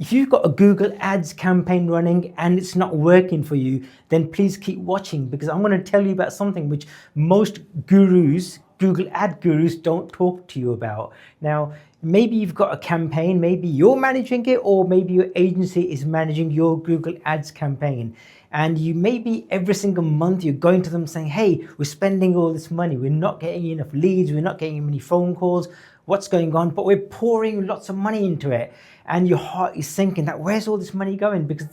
If you've got a Google Ads campaign running and it's not working for you, then please keep watching, because I'm going to tell you about something which most gurus, Google Ad gurus, don't talk to you about. Now, maybe you've got a campaign, maybe you're managing it, or maybe your agency is managing your Google Ads campaign. And you maybe every single month you're going to them saying, hey, we're spending all this money, we're not getting enough leads, we're not getting many phone calls, what's going on? But we're pouring lots of money into it. And your heart is sinking that where's all this money going? Because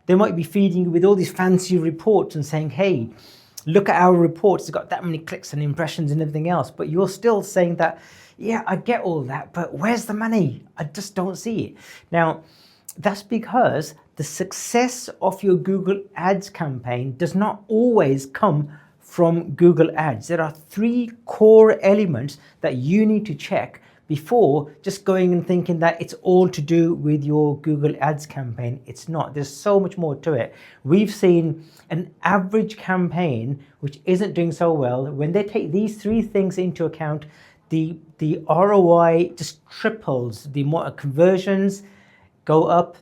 they might be feeding you with all these fancy reports and saying, hey, look at our reports, it's got that many clicks and impressions and everything else. But you're still saying that, yeah, I get all that, but where's the money? I just don't see it. Now, that's because the success of your Google Ads campaign does not always come from Google Ads. There are 3 core elements that you need to check before just going and thinking that it's all to do with your Google Ads campaign. It's not. There's so much more to it. We've seen an average campaign which isn't doing so well. When they take these 3 things into account, the ROI just triples. The more conversions go up,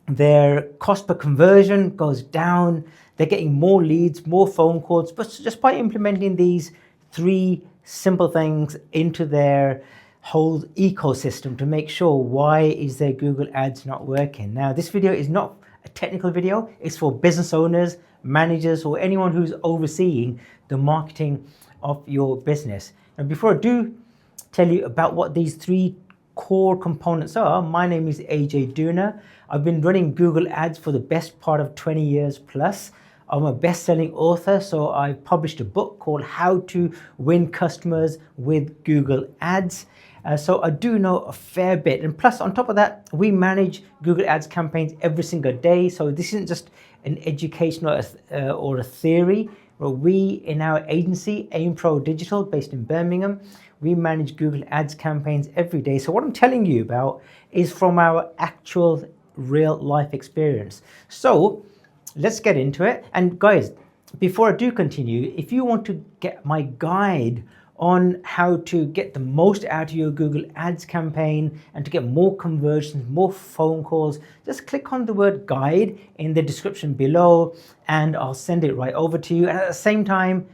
their cost per conversion goes down, they're getting more leads, more phone calls, but just by implementing these 3 simple things into their whole ecosystem to make sure why is their Google Ads not working. Now, this video is not a technical video, it's for business owners, managers, or anyone who's overseeing the marketing of your business. And before I do tell you about what these 3 core components are, my name is AJ Duna. I've been running Google Ads for the best part of 20 years plus. I'm a best-selling author, so I published a book called How to Win Customers with Google Ads. So I do know a fair bit. And plus, on top of that, we manage Google Ads campaigns every single day. So this isn't just an educational or a theory. Well, we, in our agency, Aim Pro Digital, based in Birmingham, we manage Google Ads campaigns every day. So what I'm telling you about is from our actual real life experience. So let's get into it. And guys, before I do continue, if you want to get my guide on how to get the most out of your Google Ads campaign and to get more conversions, more phone calls, just click on the word guide in the description below and I'll send it right over to you. And at the same time,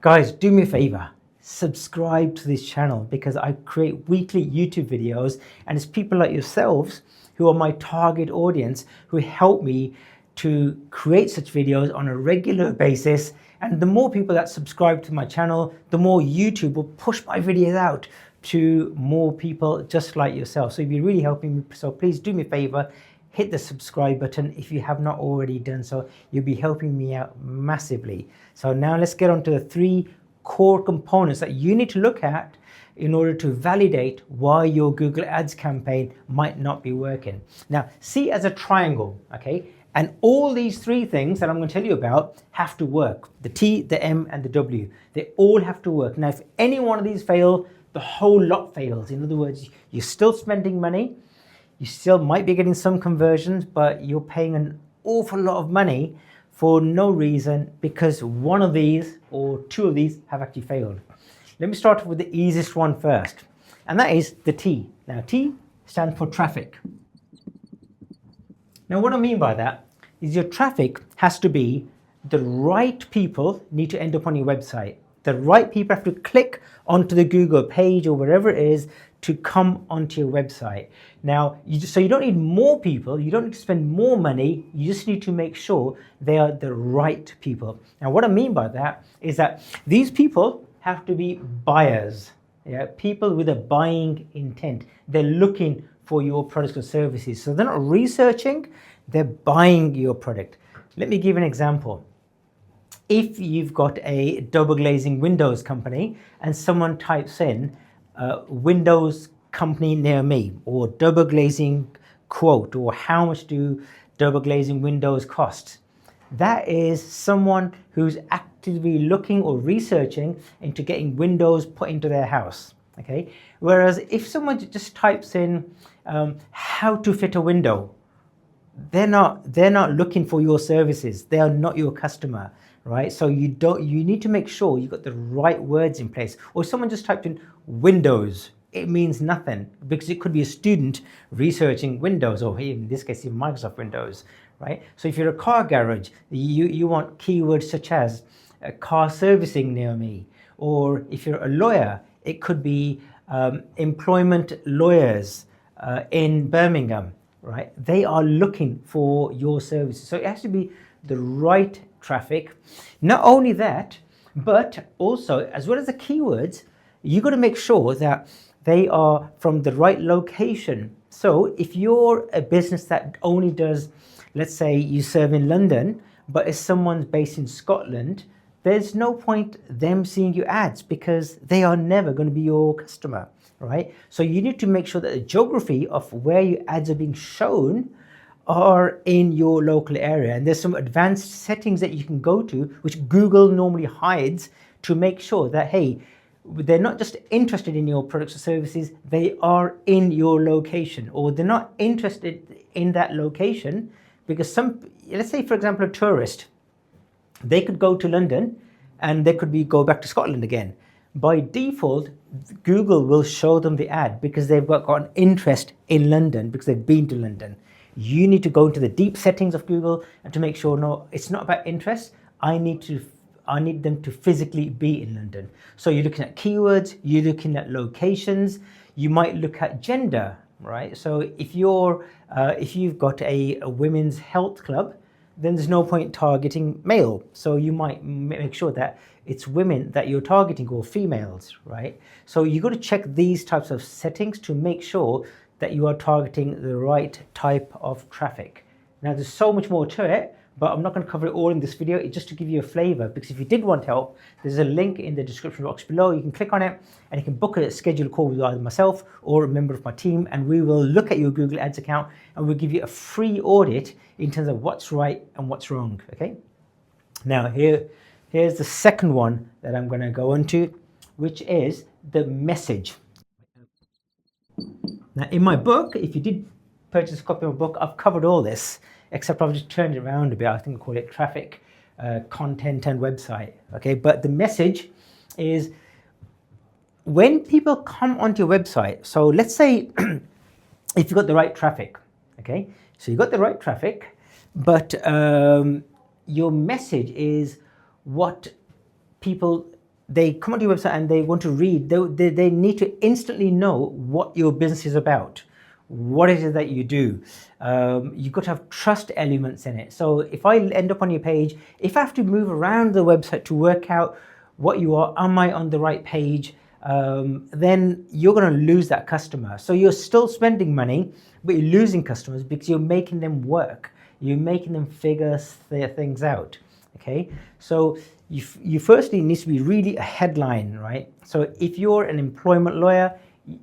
guys, do me a favor, subscribe to this channel, because I create weekly YouTube videos and it's people like yourselves who are my target audience who help me to create such videos on a regular basis. And the more people that subscribe to my channel, the more YouTube will push my videos out to more people just like yourself. So you'll be really helping me. So please do me a favor, hit the subscribe button if you have not already done so. You'll be helping me out massively. So now let's get on to the 3 core components that you need to look at in order to validate why your Google Ads campaign might not be working. Now, see as a triangle, okay? And all these 3 things that I'm going to tell you about have to work. The T, the M, and the W. They all have to work. Now, if any one of these fail, the whole lot fails. In other words, you're still spending money. You still might be getting some conversions, but you're paying an awful lot of money for no reason because one of these or 2 of these have actually failed. Let me start with the easiest one first, and that is the T. Now, T stands for traffic. Now, what I mean by that is your traffic has to be the right people need to end up on your website. The right people have to click onto the Google page or wherever it is to come onto your website. Now, so you don't need more people, you don't need to spend more money, you just need to make sure they are the right people. Now, what I mean by that is that these people have to be buyers, people with a buying intent. They're looking for your products or services. So they're not researching, they're buying your product. Let me give an example. If you've got a double glazing windows company and someone types in windows company near me, or double glazing quote, or how much do double glazing windows cost, that is someone who's actively looking or researching into getting windows put into their house. Okay. Whereas if someone just types in how to fit a window, they're not looking for your services. They are not your customer, right? So you need to make sure you've got the right words in place. Or someone just typed in windows, it means nothing, because it could be a student researching Windows, or in this case, even Microsoft Windows, right? So if you're a car garage, you want keywords such as car servicing near me, or if you're a lawyer, it could be employment lawyers in Birmingham, right? They are looking for your services. So it has to be the right traffic. Not only that, but also, as well as the keywords, you got to make sure that they are from the right location. So if you're a business that only does, let's say you serve in London, but if someone's based in Scotland, there's no point them seeing your ads, because they are never going to be your customer, right? So you need to make sure that the geography of where your ads are being shown are in your local area. And there's some advanced settings that you can go to, which Google normally hides, to make sure that, hey, they're not just interested in your products or services, they are in your location, or they're not interested in that location because let's say for example a tourist, they could go to London and they could go back to Scotland again. By default, Google will show them the ad because they've got an interest in London, because they've been to London. You need to go into the deep settings of Google and to make sure, no, it's not about interest. I need them to physically be in London. So you're looking at keywords, you're looking at locations, you might look at gender, right? So if you've got a women's health club, then there's no point targeting male. So you might make sure that it's women that you're targeting, or females, right? So you got to check these types of settings to make sure that you are targeting the right type of traffic. Now there's so much more to it, but I'm not going to cover it all in this video. It's just to give you a flavor, because if you did want help, there's a link in the description box below. You can click on it and you can book a scheduled call with either myself or a member of my team, and we will look at your Google Ads account and we'll give you a free audit in terms of what's right and what's wrong, okay? Now here's the second one that I'm going to go into, which is the message. Now in my book, if you did purchase a copy of my book, I've covered all this, except I've just turned it around a bit. I think I call it traffic, content and website, okay? But the message is when people come onto your website, so let's say if you've got the right traffic, okay? So you've got the right traffic, but your message is what people, they come onto your website and they want to read, they need to instantly know what your business is about. What is it that you do? You've got to have trust elements in it. So if I end up on your page, if I have to move around the website to work out what you are, am I on the right page? Then you're going to lose that customer. So you're still spending money, but you're losing customers because you're making them work. You're making them figure their things out. Okay, so you firstly need to be really a headline, right? So if you're an employment lawyer,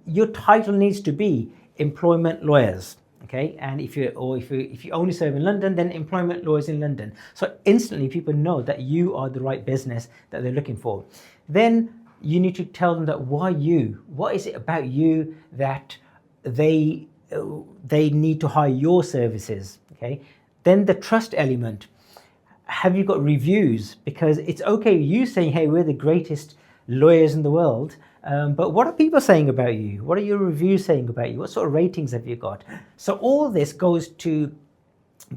your title needs to be employment lawyers, okay? And if you only serve in London, then employment lawyers in London. So instantly people know that you are the right business that they're looking for. Then you need to tell them that why you, what is it about you that they need to hire your services, okay? Then the trust element. Have you got reviews? Because it's okay you saying, hey, we're the greatest lawyers in the world, but what are people saying about you? What are your reviews saying about you? What sort of ratings have you got? So all this goes to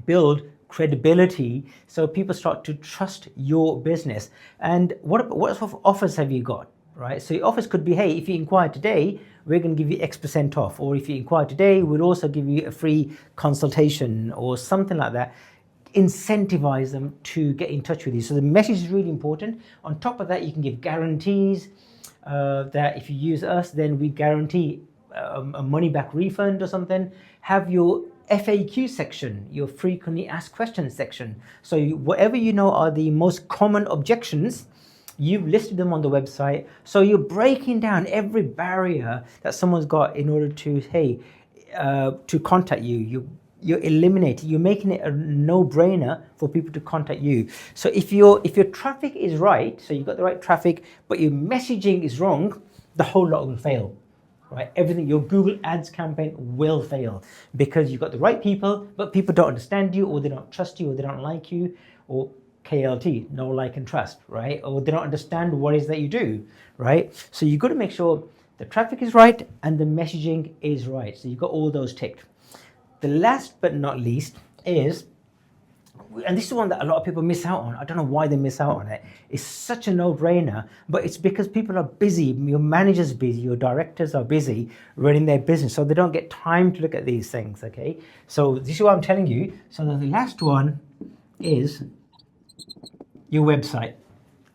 build credibility, so people start to trust your business. And what sort of offers have you got, right? So your offers could be, hey, if you inquire today, we're going to give you X% off, or if you inquire today, we'll also give you a free consultation or something like that. Incentivize them to get in touch with you. So the message is really important. On top of that, you can give guarantees that if you use us, then we guarantee a money back refund or something. Have your FAQ section, your frequently asked questions section. So whatever you know are the most common objections, you've listed them on the website. So you're breaking down every barrier that someone's got in order to, hey, to contact you. You're eliminating, you're making it a no-brainer for people to contact you. So if your traffic is right, so you've got the right traffic, but your messaging is wrong, the whole lot will fail, right? Everything, your Google Ads campaign will fail because you've got the right people, but people don't understand you, or they don't trust you, or they don't like you, or KLT, no like and trust, right? Or they don't understand what it is that you do, right? So you've got to make sure the traffic is right, and the messaging is right. So you've got all those ticked. The last but not least is, and this is one that a lot of people miss out on. I don't know why they miss out on it. It's such a no-brainer, but it's because people are busy. Your manager's busy, your directors are busy running their business, so they don't get time to look at these things, okay? So this is what I'm telling you. So the last one is your website.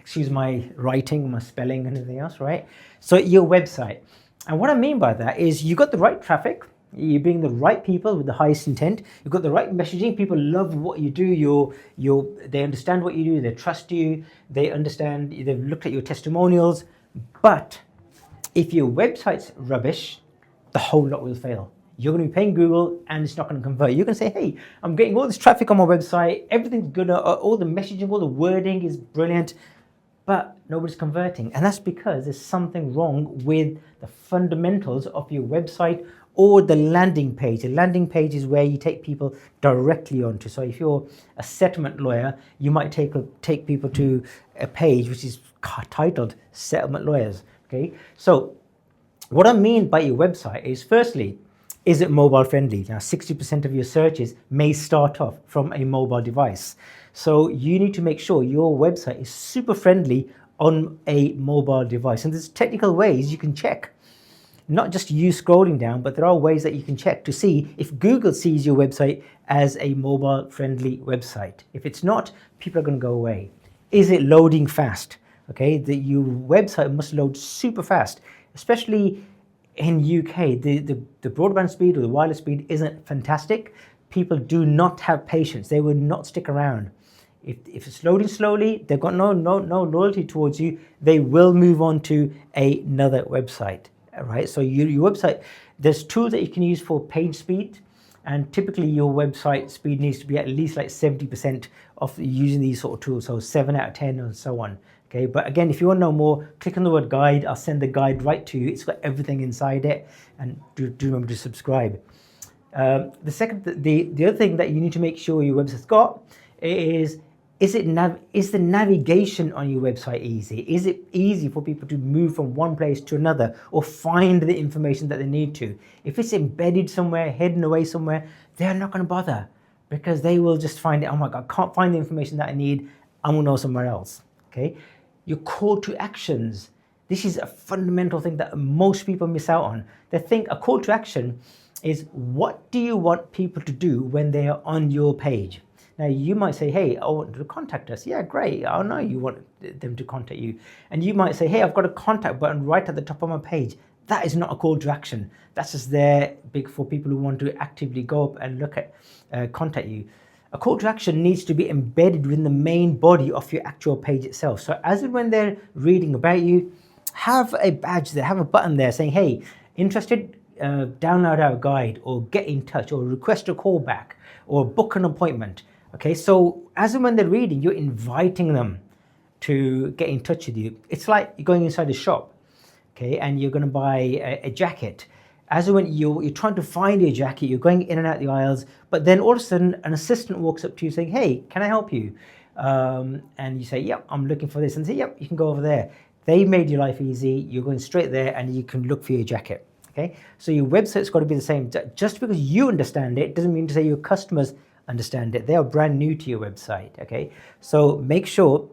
Excuse my writing, my spelling, and everything else, right? So your website. And what I mean by that is you got the right traffic, you bring the right people with the highest intent, you've got the right messaging, people love what you do, they understand what you do, they trust you, they understand, they've looked at your testimonials. But if your website's rubbish, the whole lot will fail. You're going to be paying Google and it's not going to convert. You can say, hey, I'm getting all this traffic on my website, everything's good, all the messaging, all the wording is brilliant, but nobody's converting. And that's because there's something wrong with the fundamentals of your website or the landing page. The landing page is where you take people directly onto. So if you're a settlement lawyer, you might take people to a page which is titled Settlement Lawyers. Okay, so what I mean by your website is, firstly, is it mobile friendly? Now, 60% of your searches may start off from a mobile device. So you need to make sure your website is super friendly on a mobile device. And there's technical ways you can check. Not just you scrolling down, but there are ways that you can check to see if Google sees your website as a mobile friendly website. If it's not, people are going to go away. Is it loading fast? Okay, your website must load super fast, especially in UK. The broadband speed or the wireless speed isn't fantastic. People do not have patience. They will not stick around. If it's loading slowly, they've got no loyalty towards you, they will move on to another website. Right, so your website, there's tools that you can use for page speed, and typically your website speed needs to be at least like 70% of using these sort of tools, so 7 out of 10 and so on. Okay, but again, if you want to know more, click on the word guide. I'll send the guide right to you. It's got everything inside it, and do remember to subscribe. The other thing that you need to make sure your website's got is the navigation on your website easy? Is it easy for people to move from one place to another or find the information that they need to? If it's embedded somewhere, hidden away somewhere, they're not going to bother, because they will just find it, oh my God, I can't find the information that I need, I'm going to go somewhere else. Okay? Your call to actions. This is a fundamental thing that most people miss out on. They think a call to action is, what do you want people to do when they are on your page? Now, you might say, hey, I want them to contact us. Yeah, great. I know you want them to contact you. And you might say, hey, I've got a contact button right at the top of my page. That is not a call to action. That's just there for people who want to actively go up and look at, contact you. A call to action needs to be embedded within the main body of your actual page itself. So as and when they're reading about you, have a badge there, have a button there saying, hey, interested, download our guide, or get in touch, or request a call back, or book an appointment. Okay, so as and when they're reading, you're inviting them to get in touch with you. It's like you're going inside a shop, okay, and you're going to buy a jacket. As and when you're trying to find your jacket, you're going in and out the aisles, but then all of a sudden an assistant walks up to you saying, hey, can I help you? And you say, yep, I'm looking for this. And say, yep, you can go over there. They made your life easy. You're going straight there and you can look for your jacket. Okay, so your website's got to be the same. Just because you understand it doesn't mean to say your customers understand it. They are brand new to your website. Okay, so make sure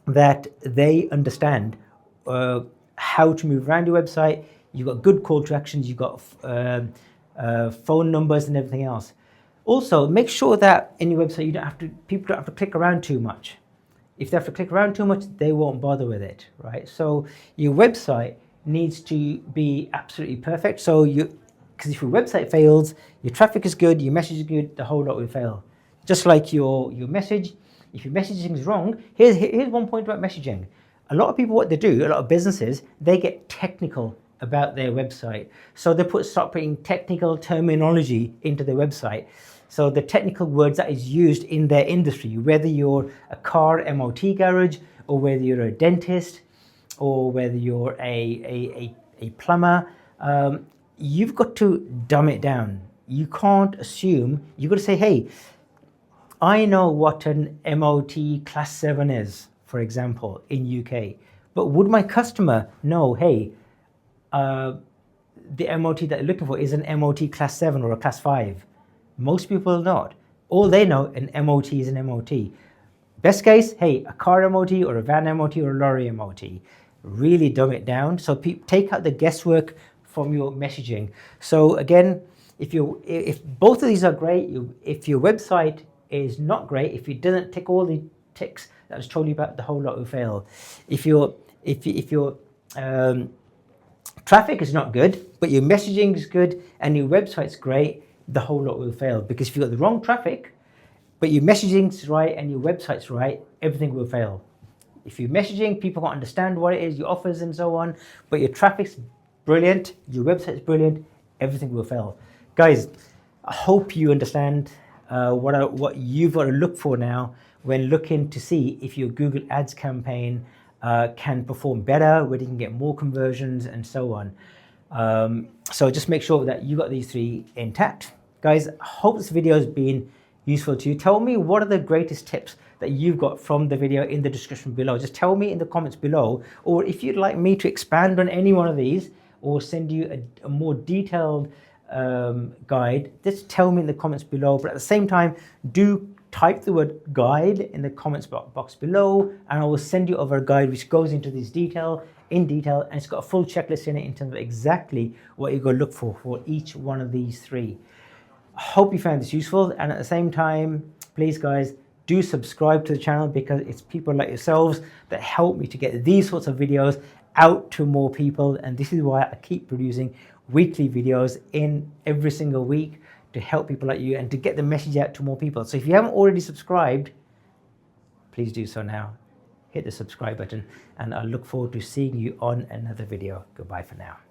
that they understand how to move around your website. You've got good call to actions. You've got phone numbers and everything else. Also, make sure that in your website people don't have to click around too much. If they have to click around too much, they won't bother with it, right? So your website needs to be absolutely perfect. So because if your website fails, your traffic is good, your message is good, the whole lot will fail. Just like your message, if your messaging is wrong, here's one point about messaging. A lot of people, what they do, a lot of businesses, they get technical about their website. So they start putting technical terminology into their website. So the technical words that is used in their industry, whether you're a car MOT garage, or whether you're a dentist, or whether you're a plumber, you've got to dumb it down. You can't assume, you've got to say, hey, I know what an MOT Class 7 is, for example, in UK, but would my customer know, hey, the MOT that they're looking for is an MOT class 7 or a class 5. Most people not. All they know, an MOT is an MOT. Best case, hey, a car MOT or a van MOT or a lorry MOT. Really dumb it down. So take out the guesswork from your messaging. So again, if both of these are great, if your website is not great, if it doesn't tick all the ticks that I was told you about, the whole lot will fail. If your traffic is not good, but your messaging is good and your website's great, the whole lot will fail. Because if you've got the wrong traffic, but your messaging's right and your website's right, everything will fail. If your messaging, people can't understand what it is, your offers and so on, but your traffic's brilliant, your website's brilliant, everything will fail. Guys, I hope you understand what you've got to look for now when looking to see if your Google Ads campaign can perform better, whether you can get more conversions and so on. So just make sure that you got these three intact. Guys, I hope this video has been useful to you. Tell me what are the greatest tips that you've got from the video in the description below. Just tell me in the comments below, or if you'd like me to expand on any one of these or send you a more detailed guide, just tell me in the comments below. But at the same time, do type the word guide in the comments box below, and I will send you over a guide which goes into this in detail, and it's got a full checklist in it in terms of exactly what you're going to look for each one of these three. I hope you found this useful, and at the same time, please guys, do subscribe to the channel, because it's people like yourselves that help me to get these sorts of videos out to more people. And this is why I keep producing weekly videos in every single week, to help people like you and to get the message out to more people. So if you haven't already subscribed, please do so now. Hit the subscribe button, and I look forward to seeing you on another video. Goodbye for now.